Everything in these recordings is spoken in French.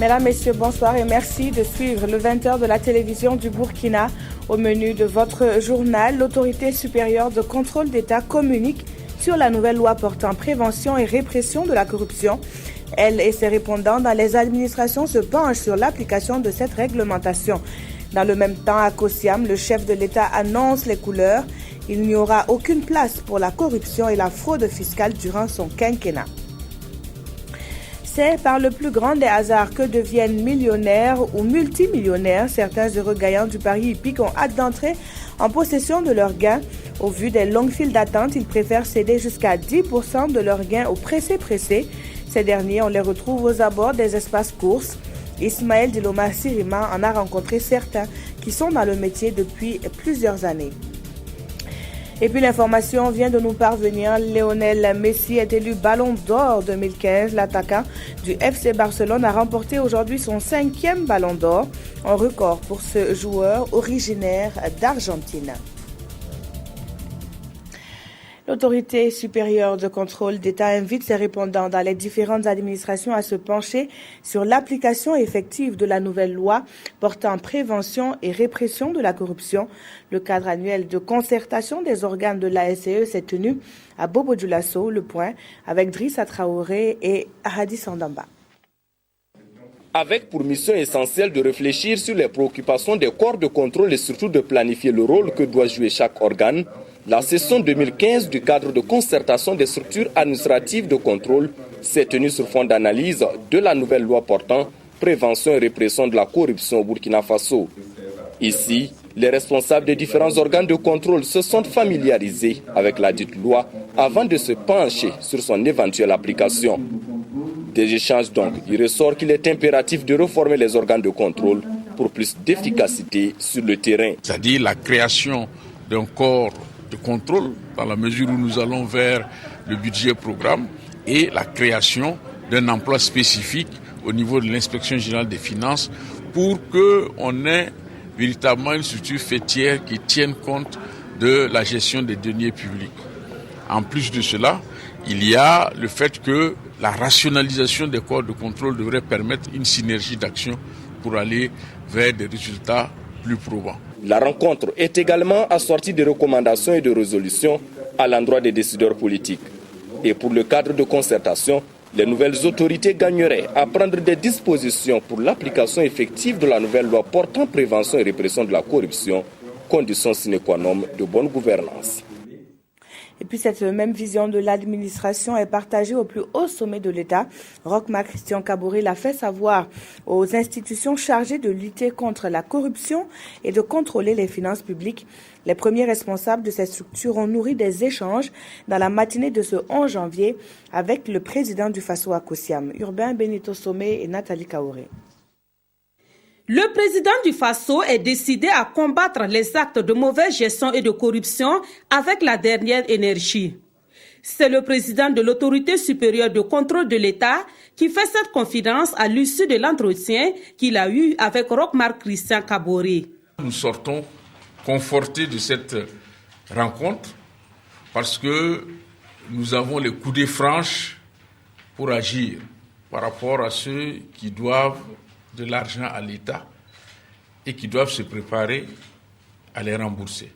Mesdames, Messieurs, bonsoir et merci de suivre le 20h de la télévision du Burkina. Au menu de votre journal, l'autorité supérieure de contrôle d'État communique sur la nouvelle loi portant prévention et répression de la corruption. Elle et ses répondants dans les administrations se penchent sur l'application de cette réglementation. Dans le même temps, à Kossiam, le chef de l'État annonce les couleurs. Il n'y aura aucune place pour la corruption et la fraude fiscale durant son quinquennat. C'est par le plus grand des hasards que deviennent millionnaires ou multimillionnaires. Certains heureux gagnants du pari hippique ont hâte d'entrer en possession de leurs gains. Au vu des longues files d'attente, ils préfèrent céder jusqu'à 10% de leurs gains aux pressés. Ces derniers, on les retrouve aux abords des espaces courses. Ismaël Diloma Sirima en a rencontré certains qui sont dans le métier depuis plusieurs années. Et puis l'information vient de nous parvenir. Lionel Messi est élu Ballon d'Or 2015. L'attaquant du FC Barcelone a remporté aujourd'hui son 5e Ballon d'Or, un record pour ce joueur originaire d'Argentine. L'autorité supérieure de contrôle d'État invite ses répondants dans les différentes administrations à se pencher sur l'application effective de la nouvelle loi portant prévention et répression de la corruption. Le cadre annuel de concertation des organes de l'ASCE s'est tenu à Bobo-Dioulasso, Le Point, avec Drissa Traoré et Hadi Sandamba. Avec pour mission essentielle de réfléchir sur les préoccupations des corps de contrôle et surtout de planifier le rôle que doit jouer chaque organe, la session 2015 du cadre de concertation des structures administratives de contrôle s'est tenue sur fond d'analyse de la nouvelle loi portant prévention et répression de la corruption au Burkina Faso. Ici, les responsables des différents organes de contrôle se sont familiarisés avec la dite loi avant de se pencher sur son éventuelle application. Des échanges donc, il ressort qu'il est impératif de reformer les organes de contrôle pour plus d'efficacité sur le terrain. C'est-à-dire la création d'un corps de contrôle dans la mesure où nous allons vers le budget programme et la création d'un emploi spécifique au niveau de l'inspection générale des finances pour qu'on ait véritablement une structure faîtière qui tienne compte de la gestion des deniers publics. En plus de cela, il y a le fait que la rationalisation des corps de contrôle devrait permettre une synergie d'action pour aller vers des résultats plus probants. La rencontre est également assortie de recommandations et de résolutions à l'endroit des décideurs politiques. Et pour le cadre de concertation, les nouvelles autorités gagneraient à prendre des dispositions pour l'application effective de la nouvelle loi portant prévention et répression de la corruption, condition sine qua non de bonne gouvernance. Et puis cette même vision de l'administration est partagée au plus haut sommet de l'État. Rochma Christian Kabouré l'a fait savoir aux institutions chargées de lutter contre la corruption et de contrôler les finances publiques. Les premiers responsables de ces structures ont nourri des échanges dans la matinée de ce 11 janvier avec le président du Faso à Kossiam, Urbain Benito Somé et Nathalie Kaoré. Le président du Faso est décidé à combattre les actes de mauvaise gestion et de corruption avec la dernière énergie. C'est le président de l'autorité supérieure de contrôle de l'État qui fait cette confidence à l'issue de l'entretien qu'il a eu avec Rochma Christian Kabouré. Nous sortons confortés de cette rencontre parce que nous avons les coudées franches pour agir par rapport à ceux qui doivent de l'argent à l'État et qui doivent se préparer à les rembourser.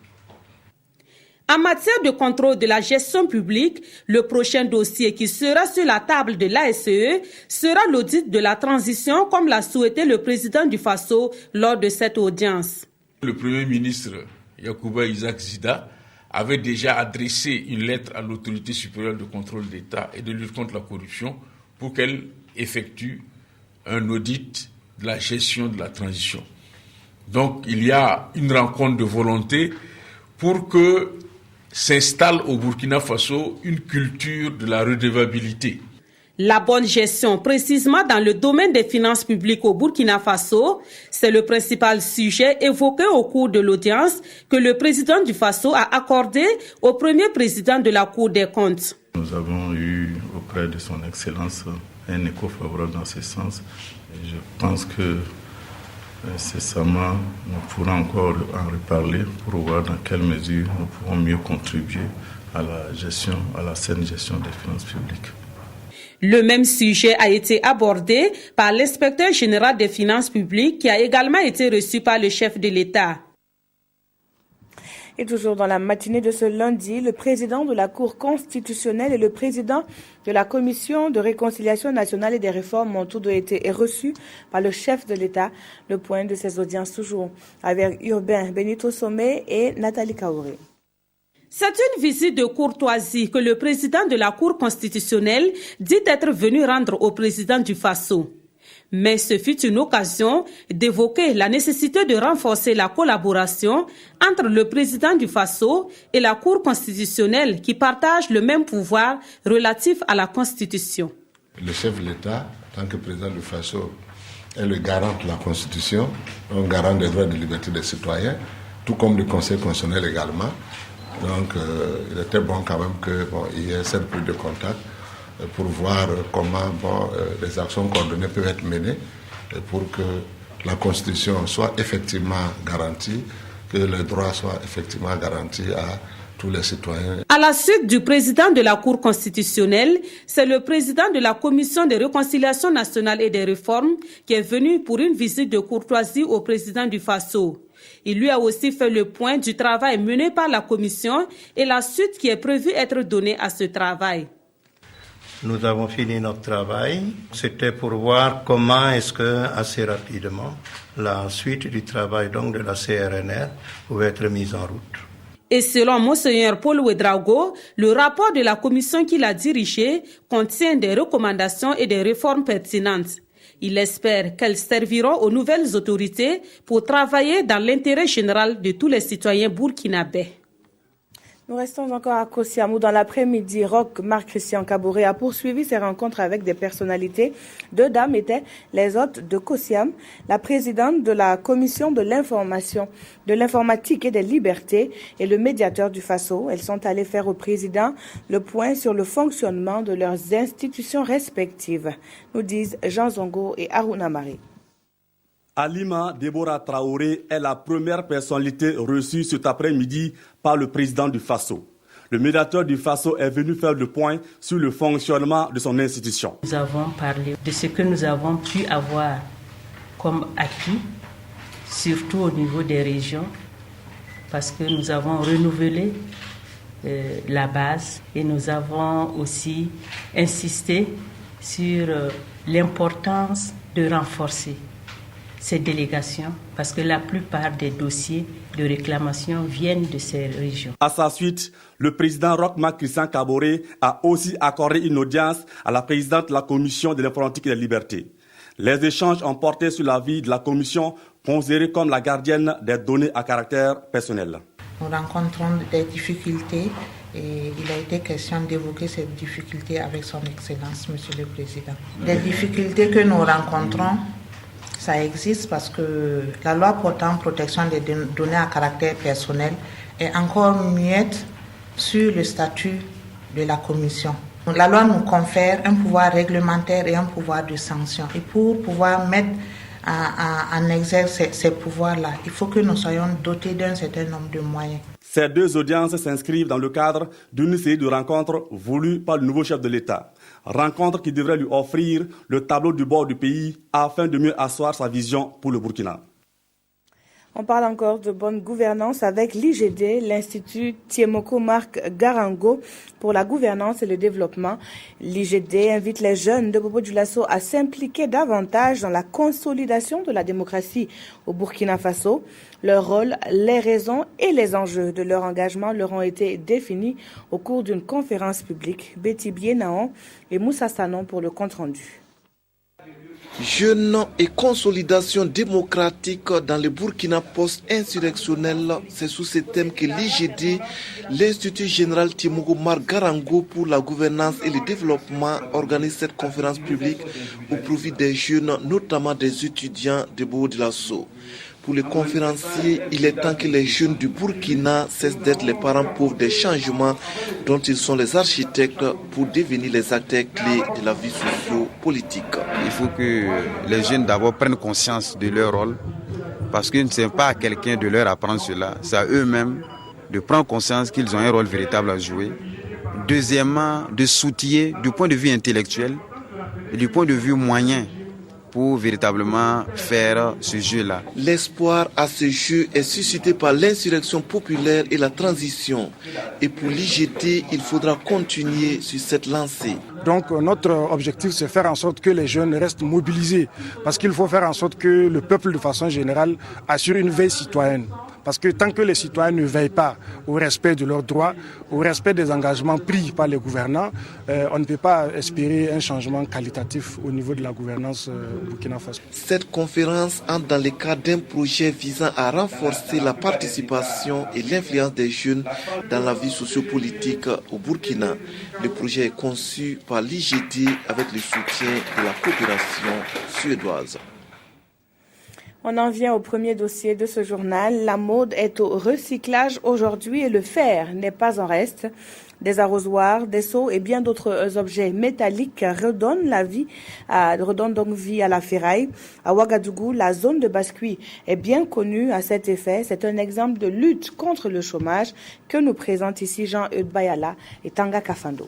En matière de contrôle de la gestion publique, le prochain dossier qui sera sur la table de l'ASCE sera l'audit de la transition comme l'a souhaité le président du Faso lors de cette audience. Le Premier ministre Yacouba Isaac Zida avait déjà adressé une lettre à l'autorité supérieure de contrôle d'État et de lutte contre la corruption pour qu'elle effectue un audit de la gestion de la transition. Donc il y a une rencontre de volonté pour que s'installe au Burkina Faso une culture de la redevabilité. La bonne gestion, précisément dans le domaine des finances publiques au Burkina Faso, c'est le principal sujet évoqué au cours de l'audience que le président du Faso a accordé au premier président de la Cour des comptes. Nous avons eu auprès de son Excellence un écho favorable dans ce sens. Et je pense que incessamment, nous pourrons encore en reparler pour voir dans quelle mesure nous pouvons mieux contribuer à la gestion, à la saine gestion des finances publiques. Le même sujet a été abordé par l'inspecteur général des finances publiques qui a également été reçu par le chef de l'État. Et toujours dans la matinée de ce lundi, le président de la Cour constitutionnelle et le président de la Commission de réconciliation nationale et des réformes ont tous deux été reçus par le chef de l'État. Le point de ces audiences toujours avec Urbain Benito Somé et Nathalie Kaouré. C'est une visite de courtoisie que le président de la Cour constitutionnelle dit être venu rendre au président du Faso. Mais ce fut une occasion d'évoquer la nécessité de renforcer la collaboration entre le président du Faso et la Cour constitutionnelle qui partagent le même pouvoir relatif à la Constitution. Le chef de l'État, en tant que président du Faso, est le garant de la Constitution, un garant des droits et des libertés des citoyens, tout comme le Conseil constitutionnel également. Donc il était bon quand même qu'il y ait cette prise de contact pour voir comment les actions coordonnées peuvent être menées pour que la Constitution soit effectivement garantie, que les droits soient effectivement garantis à tous les citoyens. À la suite du président de la Cour constitutionnelle, c'est le président de la Commission de réconciliation nationale et des réformes qui est venu pour une visite de courtoisie au président du Faso. Il lui a aussi fait le point du travail mené par la Commission et la suite qui est prévue être donnée à ce travail. Nous avons fini notre travail. C'était pour voir comment est-ce que, assez rapidement, la suite du travail donc de la CRNR pouvait être mise en route. Et selon Monseigneur Paul Ouedraogo, le rapport de la commission qu'il a dirigé contient des recommandations et des réformes pertinentes. Il espère qu'elles serviront aux nouvelles autorités pour travailler dans l'intérêt général de tous les citoyens burkinabés. Nous restons encore à Kosiam où dans l'après-midi, Roch Marc-Christian Kaboré a poursuivi ses rencontres avec des personnalités. Deux dames étaient les hôtes de Kosiam, la présidente de la commission de l'information, de l'informatique et des libertés et le médiateur du Faso. Elles sont allées faire au président le point sur le fonctionnement de leurs institutions respectives, nous disent Jean Zongo et Aruna Marie. Alima Deborah Traoré est la première personnalité reçue cet après-midi par le président du Faso. Le médiateur du Faso est venu faire le point sur le fonctionnement de son institution. Nous avons parlé de ce que nous avons pu avoir comme acquis, surtout au niveau des régions, parce que nous avons renouvelé la base et nous avons aussi insisté sur l'importance de renforcer ces délégations, parce que la plupart des dossiers de réclamation viennent de ces régions. À sa suite, le président Roch Marc-Christian Kaboré a aussi accordé une audience à la présidente de la commission de l'informatique et des libertés. Les échanges ont porté sur la vie de la commission, considérée comme la gardienne des données à caractère personnel. Nous rencontrons des difficultés et il a été question d'évoquer ces difficultés avec son Excellence, Monsieur le Président. Les difficultés que nous rencontrons, ça existe parce que la loi portant protection des données à caractère personnel est encore muette sur le statut de la commission. La loi nous confère un pouvoir réglementaire et un pouvoir de sanction. Et pour pouvoir mettre en exergue ces pouvoirs-là, il faut que nous soyons dotés d'un certain nombre de moyens. Ces deux audiences s'inscrivent dans le cadre d'une série de rencontres voulues par le nouveau chef de l'État. Rencontre qui devrait lui offrir le tableau du bord du pays afin de mieux asseoir sa vision pour le Burkina. On parle encore de bonne gouvernance avec l'IGD, l'Institut Tiemoko Marc Garango pour la gouvernance et le développement. L'IGD invite les jeunes de Bobo Dioulasso à s'impliquer davantage dans la consolidation de la démocratie au Burkina Faso. Leur rôle, les raisons et les enjeux de leur engagement leur ont été définis au cours d'une conférence publique. Betty Bienaon et Moussa Sanon pour le compte-rendu. Jeunes et consolidation démocratique dans le Burkina post-insurrectionnel, c'est sous ce thème que l'IGD, l'Institut général Tiemoko Marc Garango pour la gouvernance et le développement, organise cette conférence publique au profit des jeunes, notamment des étudiants de Bobo Dioulasso. Pour les conférenciers, il est temps que les jeunes du Burkina cessent d'être les parents pauvres des changements dont ils sont les architectes pour devenir les acteurs clés de la vie socio-politique. Il faut que les jeunes d'abord prennent conscience de leur rôle parce que ce n'est pas à quelqu'un de leur apprendre cela, c'est à eux-mêmes de prendre conscience qu'ils ont un rôle véritable à jouer Deuxièmement, de s'outiller du point de vue intellectuel et du point de vue moyen pour véritablement faire ce jeu-là. L'espoir à ce jeu est suscité par l'insurrection populaire et la transition. Et pour l'IGT, il faudra continuer sur cette lancée. Donc notre objectif, c'est faire en sorte que les jeunes restent mobilisés. Parce qu'il faut faire en sorte que le peuple, de façon générale, assure une veille citoyenne. Parce que tant que les citoyens ne veillent pas au respect de leurs droits, au respect des engagements pris par les gouvernants, on ne peut pas espérer un changement qualitatif au niveau de la gouvernance Burkina Faso. Cette conférence entre dans le cadre d'un projet visant à renforcer la participation et l'influence des jeunes dans la vie sociopolitique au Burkina. Le projet est conçu par l'IGT avec le soutien de la coopération suédoise. On en vient au premier dossier de ce journal. La mode est au recyclage aujourd'hui et le fer n'est pas en reste. Des arrosoirs, des seaux et bien d'autres objets métalliques redonnent donc vie à la ferraille. À Ouagadougou, la zone de Bascui est bien connue à cet effet. C'est un exemple de lutte contre le chômage que nous présente ici Jean-Eudes Bayala et Tanga Kafando.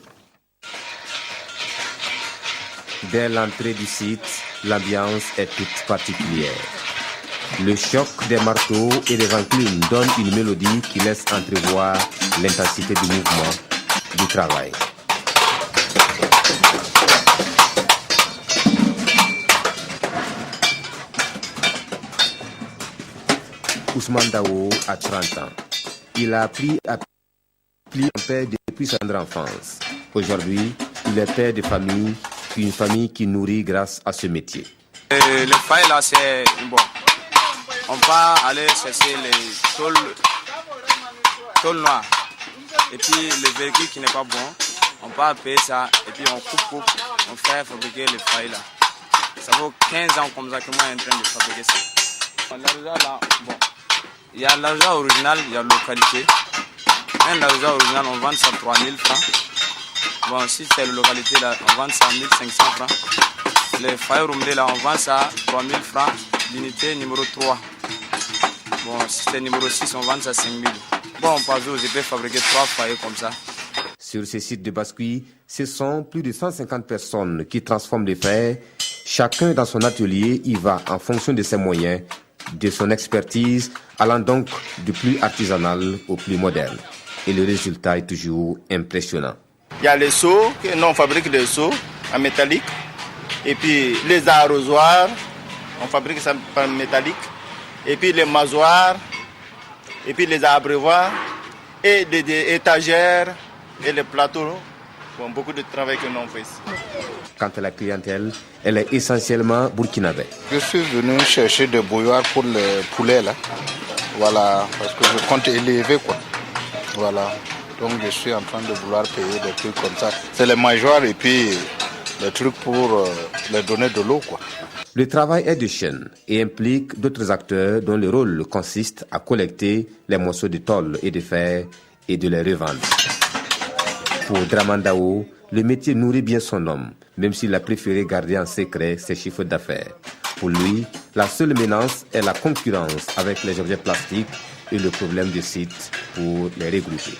Dès l'entrée du site, l'ambiance est toute particulière. Le choc des marteaux et des enclumes donne une mélodie qui laisse entrevoir l'intensité du mouvement, du travail. Ousmane Dao a 30 ans. Il a appris à plier en paix depuis sa tendre enfance. Aujourd'hui, il est père de famille, une famille qui nourrit grâce à ce métier. Le faille là, c'est bon. On va aller chercher les tôles noires. Et puis le véhicule qui n'est pas bon, on va payer ça. Et puis on coupe, on fait fabriquer les failles là. Ça vaut 15 ans comme ça que moi je suis en train de fabriquer ça. L'argent là, bon. Il y a l'argent original, il y a la localité. Un argent original, on vend ça 3000 francs. Bon, si c'est la localité là, on vend ça 1500 francs. Les failles roumlées là, on vend ça 3000 francs. L'unité numéro 3. Bon, si c'est numéro 6, on vend ça 5000. Bon, par jour, je peux fabriquer 3 failles comme ça. Sur ce site de Bascui, ce sont plus de 150 personnes qui transforment les fer. Chacun dans son atelier y va en fonction de ses moyens, de son expertise, allant donc du plus artisanal au plus moderne. Et le résultat est toujours impressionnant. Il y a les seaux, nous on fabrique des seaux en métallique. Et puis les arrosoirs, on fabrique ça en métallique. Et puis les masoirs, et puis les abreuvoirs, et des étagères, et les plateaux. Bon, beaucoup de travail que nous on fait ici. Quant à la clientèle, elle est essentiellement burkinabé. Je suis venu chercher des bouilloires pour les poulets là. Voilà, parce que je compte élever quoi. Voilà. Donc je suis en train de vouloir payer des trucs comme ça. C'est les mangeoires et puis les trucs pour les donner de l'eau quoi. Le travail est de chaîne et implique d'autres acteurs dont le rôle consiste à collecter les morceaux de tôle et de fer et de les revendre. Pour Draman Dao, le métier nourrit bien son homme, même s'il a préféré garder en secret ses chiffres d'affaires. Pour lui, la seule menace est la concurrence avec les objets plastiques et le problème de site pour les regrouper.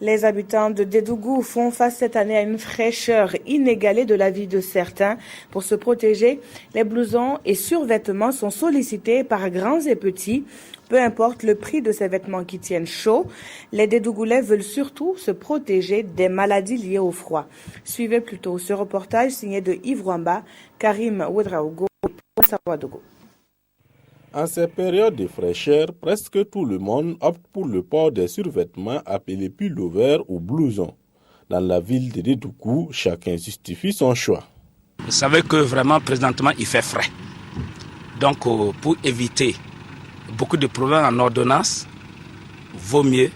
Les habitants de Dédougou font face cette année à une fraîcheur inégalée de la vie de certains. Pour se protéger, les blousons et survêtements sont sollicités par grands et petits. Peu importe le prix de ces vêtements qui tiennent chaud, les Dédougoulais veulent surtout se protéger des maladies liées au froid. Suivez plutôt ce reportage signé de Yves Rwamba, Karim Ouedraogo et Paul Sawadogo. En ces périodes de fraîcheur, presque tout le monde opte pour le port des survêtements appelés pullover ou blousons. Dans la ville de Dédougou, chacun justifie son choix. Vous savez que vraiment, présentement, il fait frais. Donc, pour éviter beaucoup de problèmes en ordonnance, vaut mieux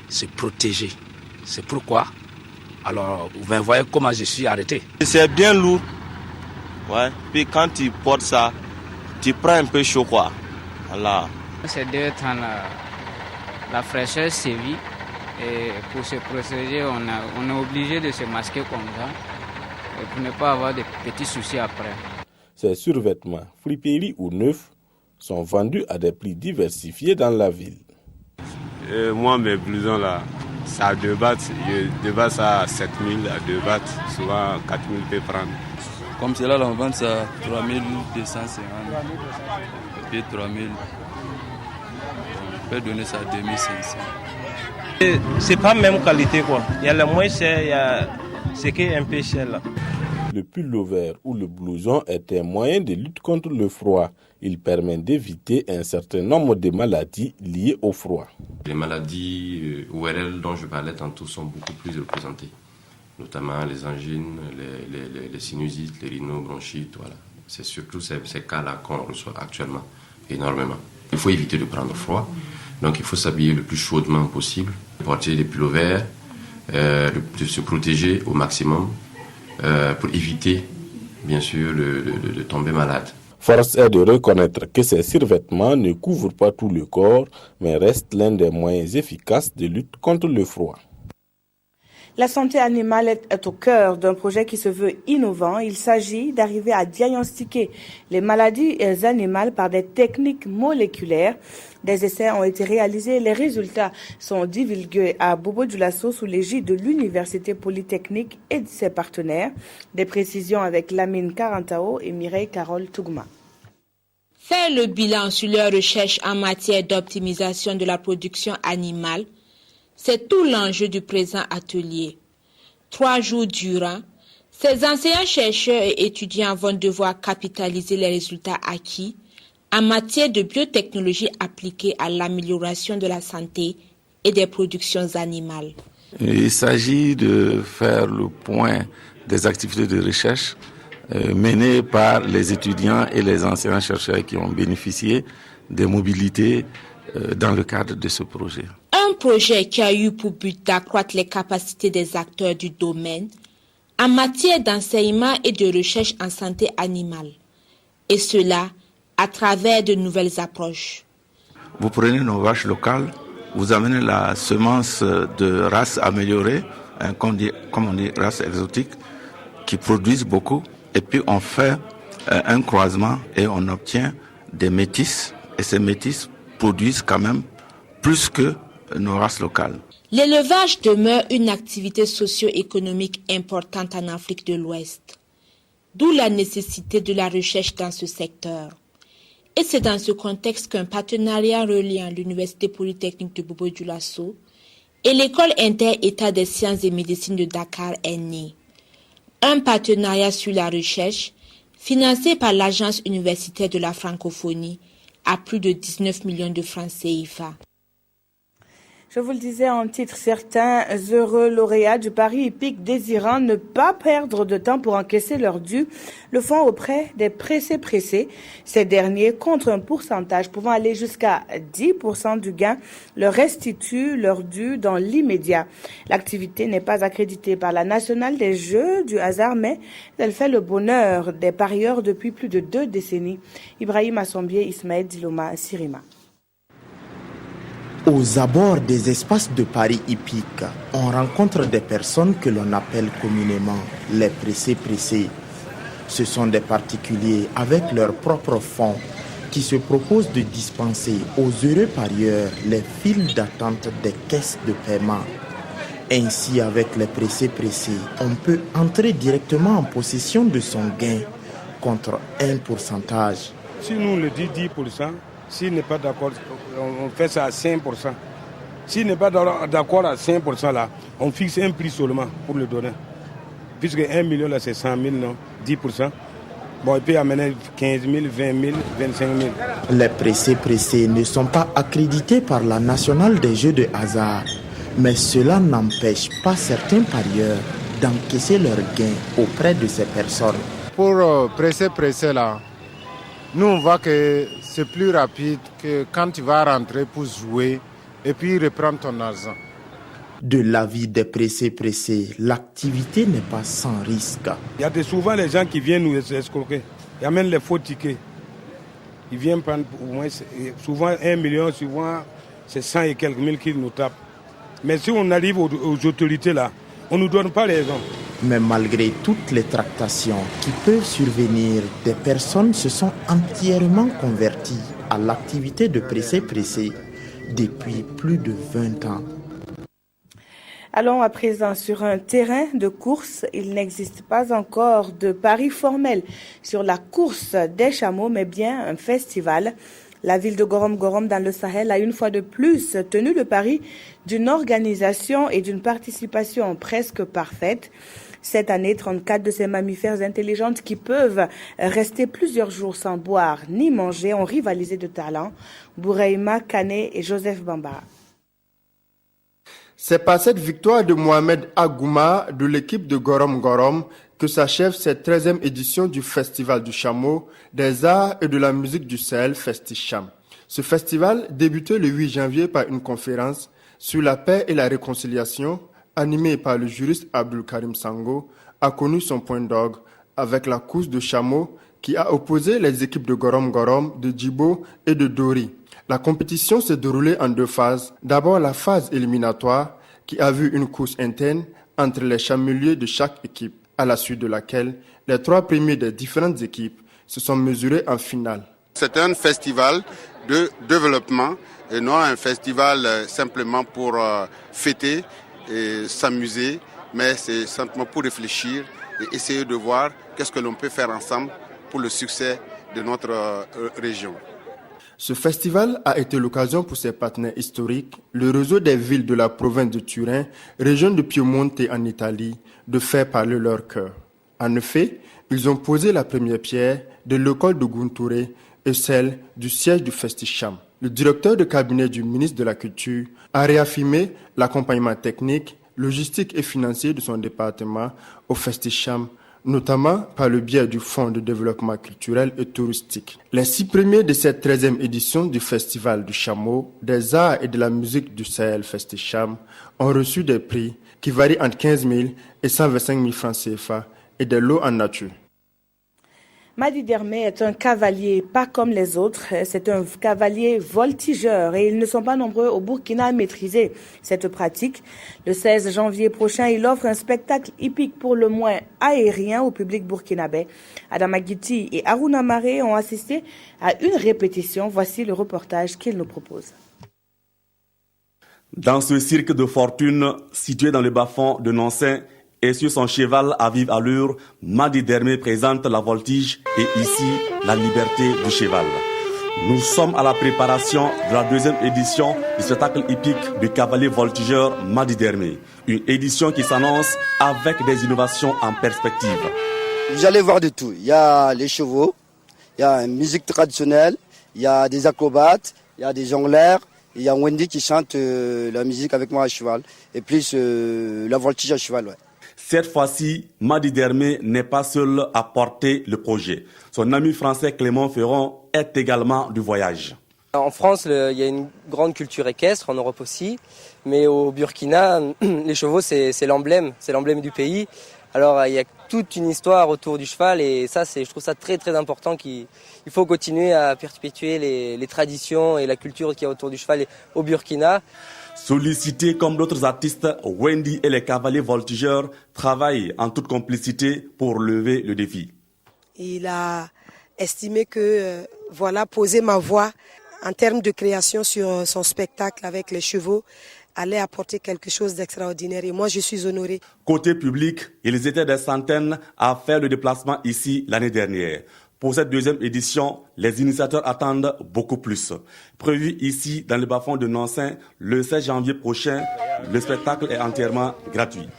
se protéger. C'est pourquoi, alors, vous voyez comment je suis arrêté. C'est bien lourd. Ouais. Puis quand tu portes ça, tu prends un peu chaud quoi. Voilà. Ces 2 temps-là, la fraîcheur sévit et pour se protéger, on est obligé de se masquer comme ça pour ne pas avoir de petits soucis après. Ces survêtements, friperies ou neufs, sont vendus à des prix diversifiés dans la ville. Moi, mes blousons là, Ça à 2 bahts, de base ça à 7 000, à 2 bahts, souvent 4 000 peut prendre. Comme cela, on vend ça à 3 250, et puis 3 000, on peut donner ça à 2 500. C'est pas même qualité quoi. Il y a le moins cher, il y a ce qui est un peu cher là. Le pullover ou le blouson est un moyen de lutte contre le froid. Il permet d'éviter un certain nombre de maladies liées au froid. Les maladies ORL dont je parlais tantôt sont beaucoup plus représentées, notamment les angines, les sinusites, les rhinobronchites. Voilà. C'est surtout ces cas-là qu'on reçoit actuellement énormément. Il faut éviter de prendre froid, donc il faut s'habiller le plus chaudement possible, porter des pullovers, de se protéger au maximum pour éviter, bien sûr, de tomber malade. Force est de reconnaître que ces survêtements ne couvrent pas tout le corps, mais restent l'un des moyens efficaces de lutte contre le froid. La santé animale est au cœur d'un projet qui se veut innovant. Il s'agit d'arriver à diagnostiquer les maladies animales par des techniques moléculaires. Des essais ont été réalisés. Les résultats sont divulgués à Bobo-Dioulasso sous l'égide de l'Université Polytechnique et de ses partenaires. Des précisions avec Lamine Karantao et Mireille Carole Tougma. Faire le bilan sur leurs recherches en matière d'optimisation de la production animale, c'est tout l'enjeu du présent atelier. 3 jours durant, ces enseignants, chercheurs et étudiants vont devoir capitaliser les résultats acquis en matière de biotechnologie appliquée à l'amélioration de la santé et des productions animales. Il s'agit de faire le point des activités de recherche menées par les étudiants et les enseignants-chercheurs qui ont bénéficié des mobilités dans le cadre de ce projet. Un projet qui a eu pour but d'accroître les capacités des acteurs du domaine en matière d'enseignement et de recherche en santé animale. Et cela à travers de nouvelles approches. Vous prenez nos vaches locales, vous amenez la semence de races améliorées, comme on dit races exotiques, qui produisent beaucoup, et puis on fait un croisement et on obtient des métis, et ces métis produisent quand même plus que nos races locales. L'élevage demeure une activité socio-économique importante en Afrique de l'Ouest, d'où la nécessité de la recherche dans ce secteur. Et c'est dans ce contexte qu'un partenariat reliant l'Université Polytechnique de Bobo-Dioulasso et l'École inter-État des sciences et médecine de Dakar est né. Un partenariat sur la recherche, financé par l'Agence universitaire de la francophonie, à plus de 19 millions de francs CFA. Je vous le disais en titre, certains heureux lauréats du pari hippique désirant ne pas perdre de temps pour encaisser leur dû le font auprès des pressés. Ces derniers, contre un pourcentage pouvant aller jusqu'à 10% du gain, leur restituent leur dû dans l'immédiat. L'activité n'est pas accréditée par la Nationale des Jeux du hasard, mais elle fait le bonheur des parieurs depuis plus de 2 décennies. Ibrahim Assombier, Ismaël Diloma, Sirima. Aux abords des espaces de paris hippiques, on rencontre des personnes que l'on appelle communément les pressés. Ce sont des particuliers avec leurs propres fonds qui se proposent de dispenser aux heureux parieurs les files d'attente des caisses de paiement. Ainsi, avec les pressés, on peut entrer directement en possession de son gain contre un pourcentage. Si nous le dit 10%, s'il n'est pas d'accord, on fait ça à 5%. S'il n'est pas d'accord à 5% là, on fixe un prix seulement pour le donner. Puisque 1 million là c'est 100 000, non, 10%. Bon, il peut amener 15 000, 20 000, 25 000. Les pressés ne sont pas accrédités par la Nationale des Jeux de hasard. Mais cela n'empêche pas certains parieurs d'encaisser leurs gains auprès de ces personnes. Pour pressé là, nous on voit que c'est plus rapide que quand tu vas rentrer pour jouer et puis reprendre ton argent. De l'avis des pressés, l'activité n'est pas sans risque. Il y a souvent les gens qui viennent nous escroquer. Il y a même les faux tickets. Ils viennent prendre au moins, souvent 1 million, souvent c'est 100 et quelques mille qu'ils nous tapent. Mais si on arrive aux autorités là, on ne nous donne pas raison. Mais malgré toutes les tractations qui peuvent survenir, des personnes se sont entièrement converties à l'activité de pressé depuis plus de 20 ans. Allons à présent sur un terrain de course. Il n'existe pas encore de pari formel sur la course des chameaux, mais bien un festival. La ville de Gorom Gorom dans le Sahel a une fois de plus tenu le pari d'une organisation et d'une participation presque parfaite. Cette année, 34 de ces mammifères intelligentes qui peuvent rester plusieurs jours sans boire ni manger ont rivalisé de talent. Bouraïma, Kane et Joseph Bambara. C'est par cette victoire de Mohamed Agouma de l'équipe de Gorom Gorom que s'achève cette 13e édition du Festival du Chameau, des Arts et de la Musique du Sahel, Festicham. Ce festival, débuté le 8 janvier par une conférence sur la paix et la réconciliation, animée par le juriste Abdul Karim Sango, a connu son point d'orgue avec la course de chameau qui a opposé les équipes de Gorom Gorom, de Djibo et de Dori. La compétition s'est déroulée en 2 phases. D'abord la phase éliminatoire qui a vu une course interne entre les chameliers de chaque équipe, à la suite de laquelle les 3 premiers des différentes équipes se sont mesurés en finale. C'est un festival de développement et non un festival simplement pour fêter et s'amuser, mais c'est simplement pour réfléchir et essayer de voir qu'est-ce que l'on peut faire ensemble pour le succès de notre région. Ce festival a été l'occasion pour ses partenaires historiques, le réseau des villes de la province de Turin, région de Piemonte en Italie, de faire parler leur cœur. En effet, ils ont posé la première pierre de l'école de Guntouré et celle du siège du Festicham. Le directeur de cabinet du ministre de la Culture a réaffirmé l'accompagnement technique, logistique et financier de son département au Festicham, notamment par le biais du Fonds de développement culturel et touristique. Les 6 premiers de cette 13e édition du Festival du Chameau, des Arts et de la Musique du Sahel Festicham ont reçu des prix qui varient entre 15 000 et 125 000 francs CFA et des lots en nature. Madi Dermé est un cavalier pas comme les autres, c'est un cavalier voltigeur et ils ne sont pas nombreux au Burkina à maîtriser cette pratique. Le 16 janvier prochain, il offre un spectacle hippique pour le moins aérien au public burkinabé. Adama Guiti et Aruna Maré ont assisté à une répétition. Voici le reportage qu'ils nous proposent. Dans ce cirque de fortune situé dans le bas-fond de Nancy, et sur son cheval à vive allure, Madi Dermé présente la voltige et ici la liberté du cheval. Nous sommes à la préparation de la 2e édition du spectacle hippique du cavalier voltigeur Madi Dermé. Une édition qui s'annonce avec des innovations en perspective. Vous allez voir de tout. Il y a les chevaux, il y a une musique traditionnelle, il y a des acrobates, il y a des jongleurs. Il y a Wendy qui chante la musique avec moi à cheval et plus la voltige à cheval. Ouais. Cette fois-ci, Madi Dermé n'est pas seul à porter le projet. Son ami français Clément Ferron est également du voyage. En France, il y a une grande culture équestre, en Europe aussi. Mais au Burkina, les chevaux, c'est l'emblème du pays. Alors, il y a toute une histoire autour du cheval et ça, je trouve ça très très important. Il faut continuer à perpétuer les traditions et la culture qu'il y a autour du cheval au Burkina. Sollicités comme d'autres artistes, Wendy et les cavaliers voltigeurs travaillent en toute complicité pour lever le défi. Il a estimé que poser ma voix en termes de création sur son spectacle avec les chevaux allait apporter quelque chose d'extraordinaire et moi je suis honoré. Côté public, ils étaient des centaines à faire le déplacement ici l'année dernière. Pour cette 2e édition, les initiateurs attendent beaucoup plus. Prévu ici dans le bas-fond de Nancy, le 16 janvier prochain, le spectacle est entièrement gratuit.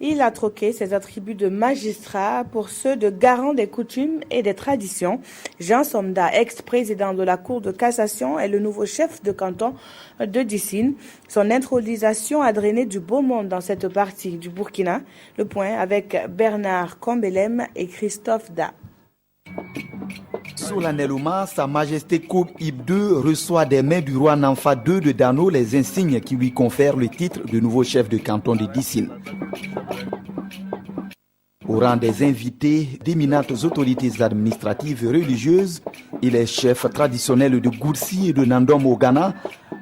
Il a troqué ses attributs de magistrat pour ceux de garant des coutumes et des traditions. Jean Somda, ex-président de la Cour de cassation, est le nouveau chef de canton de Dissine. Son intronisation a drainé du beau monde dans cette partie du Burkina. Le point avec Bernard Kombelem et Christophe Da. Solennellement, Sa Majesté Koub Ib II reçoit des mains du roi Namfa II de Dano les insignes qui lui confèrent le titre de nouveau chef de canton de Dissine. Au rang des invités, d'éminentes autorités administratives et religieuses et les chefs traditionnels de Goursi et de Nandom au Ghana,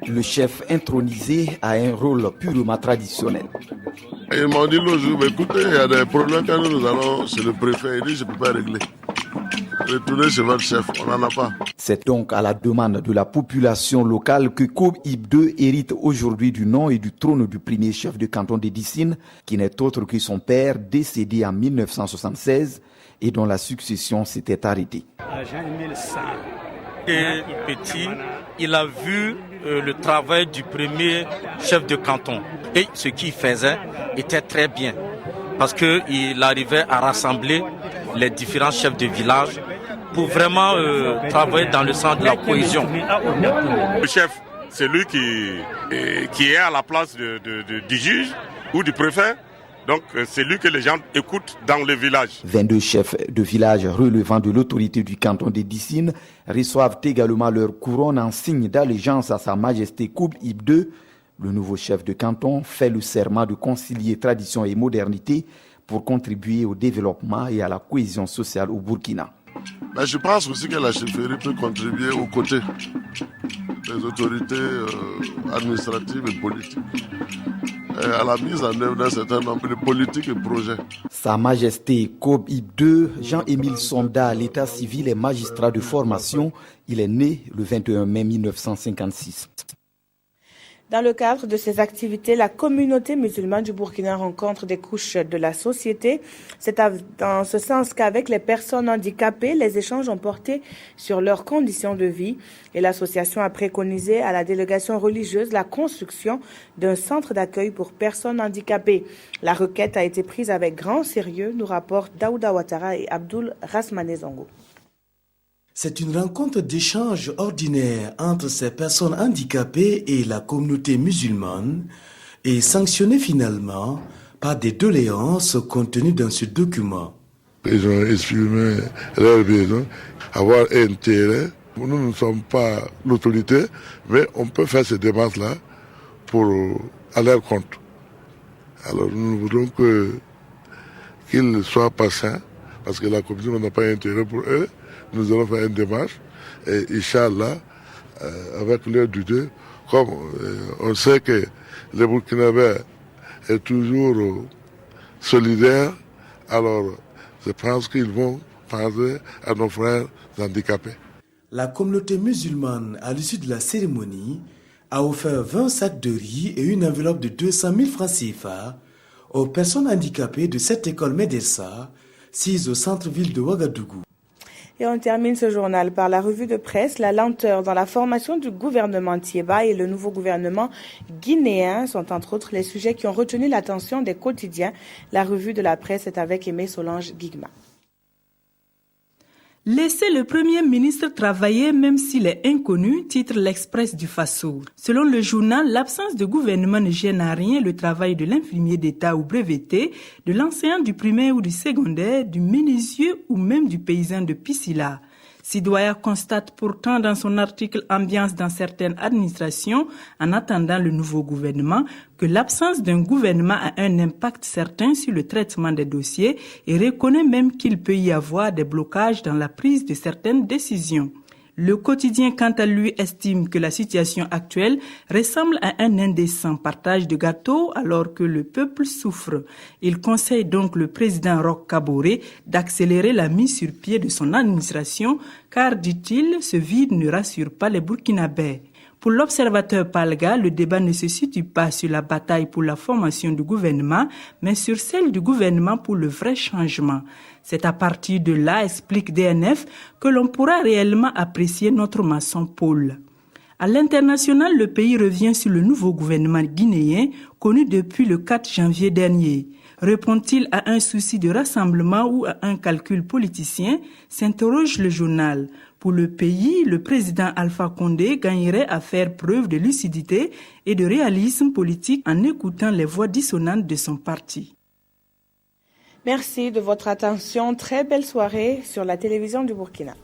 le chef intronisé a un rôle purement traditionnel. Ils m'ont dit l'autre jour, écoutez, il y a des problèmes quand nous allons, c'est le préfet, il dit je ne peux pas régler. retourner cheval-chef, on n'en a pas. C'est donc à la demande de la population locale que Kob Ib II hérite aujourd'hui du nom et du trône du premier chef de canton de Dissine, qui n'est autre que son père, décédé en 1976 et dont la succession s'était arrêtée. Jean-Émile Sarr est petit, il a vu le travail du premier chef de canton. Et ce qu'il faisait était très bien, parce qu'il arrivait à rassembler les différents chefs de village pour vraiment travailler dans le sens de la cohésion. Le chef, c'est lui qui est à la place du juge ou du préfet. Donc c'est lui que les gens écoutent dans le village. 22 chefs de village relevant de l'autorité du canton de Dissine reçoivent également leur couronne en signe d'allégeance à Sa Majesté Kob Ib II. Le nouveau chef de canton fait le serment de concilier tradition et modernité pour contribuer au développement et à la cohésion sociale au Burkina. Mais je pense aussi que la chefferie peut contribuer aux côtés des autorités administratives et politiques, et à la mise en œuvre d'un certain nombre de politiques et projets. Sa Majesté Kob Ib II, Jean-Émile Sonda, l'état civil et magistrat de formation, il est né le 21 mai 1956. Dans le cadre de ces activités, la communauté musulmane du Burkina rencontre des couches de la société. C'est dans ce sens qu'avec les personnes handicapées, les échanges ont porté sur leurs conditions de vie. Et l'association a préconisé à la délégation religieuse la construction d'un centre d'accueil pour personnes handicapées. La requête a été prise avec grand sérieux, nous rapportent Daouda Ouattara et Abdoul Rasmanezango. C'est une rencontre d'échange ordinaire entre ces personnes handicapées et la communauté musulmane et sanctionnée finalement par des doléances contenues dans ce document. Ils ont exprimé leur besoin, avoir intérêt. Nous ne sommes pas l'autorité, mais on peut faire ces démarches-là pour à leur compte. Alors nous voudrons qu'ils soient patients, parce que la communauté n'a pas intérêt pour eux. Nous allons faire une démarche et Inch'Allah, avec l'aide du Dieu, comme on sait que les Burkinabés est toujours solidaire, alors je pense qu'ils vont penser à nos frères handicapés. La communauté musulmane, à l'issue de la cérémonie, a offert 20 sacs de riz et une enveloppe de 200 000 francs CFA aux personnes handicapées de cette école Médessa, sise au centre-ville de Ouagadougou. Et on termine ce journal par la revue de presse. La lenteur dans la formation du gouvernement Thiéba et le nouveau gouvernement guinéen sont entre autres les sujets qui ont retenu l'attention des quotidiens. La revue de la presse est avec Aimé Solange Guigma. Laissez le Premier ministre travailler même s'il est inconnu, titre l'Express du Faso. Selon le journal, l'absence de gouvernement ne gêne à rien le travail de l'infirmier d'État ou breveté, de l'enseignant du primaire ou du secondaire, du menuisier ou même du paysan de Piscila. Sidoya constate pourtant dans son article « Ambiance dans certaines administrations » en attendant le nouveau gouvernement que l'absence d'un gouvernement a un impact certain sur le traitement des dossiers et reconnaît même qu'il peut y avoir des blocages dans la prise de certaines décisions. Le quotidien, quant à lui, estime que la situation actuelle ressemble à un indécent partage de gâteaux alors que le peuple souffre. Il conseille donc le président Roch Kaboré d'accélérer la mise sur pied de son administration car, dit-il, ce vide ne rassure pas les Burkinabés. Pour l'observateur Palga, le débat ne se situe pas sur la bataille pour la formation du gouvernement, mais sur celle du gouvernement pour le vrai changement. C'est à partir de là, explique DNF, que l'on pourra réellement apprécier notre maçon Paul. À l'international, le pays revient sur le nouveau gouvernement guinéen, connu depuis le 4 janvier dernier. Répond-il à un souci de rassemblement ou à un calcul politicien, s'interroge le journal. Pour le pays, le président Alpha Condé gagnerait à faire preuve de lucidité et de réalisme politique en écoutant les voix dissonantes de son parti. Merci de votre attention. Très belle soirée sur la télévision du Burkina.